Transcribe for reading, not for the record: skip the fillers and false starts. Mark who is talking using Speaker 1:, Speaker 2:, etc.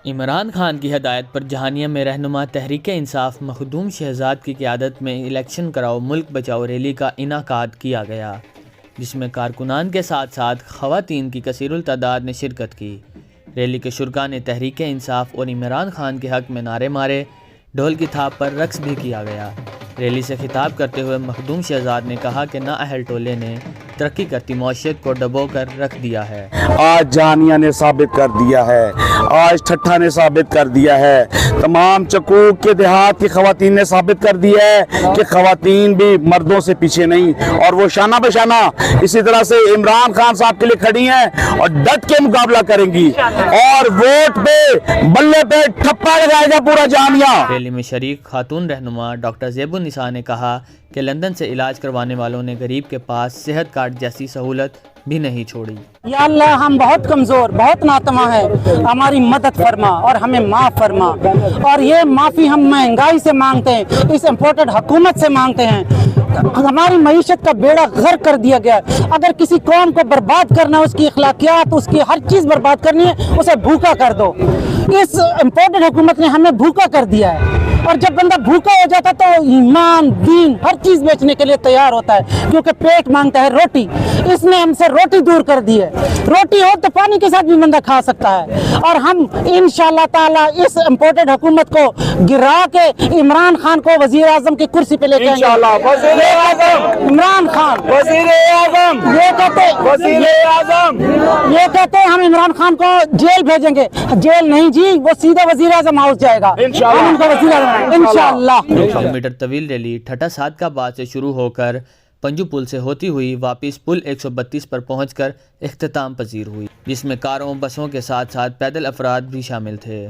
Speaker 1: عمران خان کی ہدایت پر جہانیہ میں رہنما تحریک انصاف مخدوم شہزاد کی قیادت میں الیکشن کراؤ ملک بچاؤ ریلی کا انعقاد کیا گیا، جس میں کارکنان کے ساتھ ساتھ خواتین کی کثیر التعداد نے شرکت کی۔ ریلی کے شرکاء نے تحریک انصاف اور عمران خان کے حق میں نعرے مارے، ڈھول کی تھاپ پر رقص بھی کیا گیا۔ ریلی سے خطاب کرتے ہوئے مخدوم شہزاد نے کہا کہ نااہل ٹولے نے ترقی کرتی معیشت کو ڈبو کر رکھ دیا ہے۔
Speaker 2: آج جہانیہ نے ثابت کر دیا ہے، آج ٹھٹھا نے ثابت کر دیا ہے، تمام چکوک کے دیہات کی خواتین نے ثابت کر دیا ہے کہ خواتین بھی مردوں سے پیچھے نہیں، اور وہ شانہ بہ شانہ اسی طرح سے عمران خان صاحب کے لیے کھڑی ہیں اور ڈٹ کے مقابلہ کریں گی، اور ووٹ پہ بلے پہ ٹھپا لگائے گا پورا جہانیہ۔
Speaker 1: ریلی میں شریک خاتون رہنما ڈاکٹر زیب النساء نے کہا کہ لندن سے علاج کروانے والوں نے غریب کے پاس صحت کارڈ جیسی سہولت بھی نہیں چھوڑی۔
Speaker 3: یا اللہ، ہم بہت کمزور، بہت ناتواں ہیں، ہماری مدد فرما اور ہمیں معاف فرما، اور یہ معافی ہم مہنگائی سے مانگتے ہیں، اس امپورٹڈ حکومت سے مانگتے ہیں۔ ہماری معیشت کا بیڑا غرق کر دیا گیا ہے۔ اگر کسی قوم کو برباد کرنا ہے، اس کی اخلاقیات، اس کی ہر چیز برباد کرنی ہے، اسے بھوکا کر دو۔ اس امپورٹڈ حکومت نے ہمیں بھوکا کر دیا ہے، اور جب بندہ بھوکا ہو جاتا تو ایمان، دین، ہر چیز بیچنے کے لیے تیار ہوتا ہے، کیونکہ پیٹ مانگتا ہے روٹی۔ اس نے ہم سے روٹی دور کر دی ہے۔ روٹی ہو تو پانی کے ساتھ بھی بندہ کھا سکتا ہے، اور ہم انشاءاللہ تعالی اس امپورٹڈ حکومت کو گرا کے عمران خان کو وزیر اعظم کی کرسی پہ لے کے آئیں گے۔ عمران خان وزیر اعظم، یہ کہتے ہیں ہم عمران خان کو جیل بھیجیں گے۔ جیل نہیں جی، وہ سیدھا وزیر اعظم ہاؤس جائے گا انشاءاللہ۔
Speaker 1: 2 کلومیٹر طویل ریلی ٹھٹھا صادقآباد سے شروع ہو کر پنجو پل سے ہوتی ہوئی واپس پل 132 پر پہنچ کر اختتام پذیر ہوئی، جس میں کاروں، بسوں کے ساتھ ساتھ پیدل افراد بھی شامل تھے۔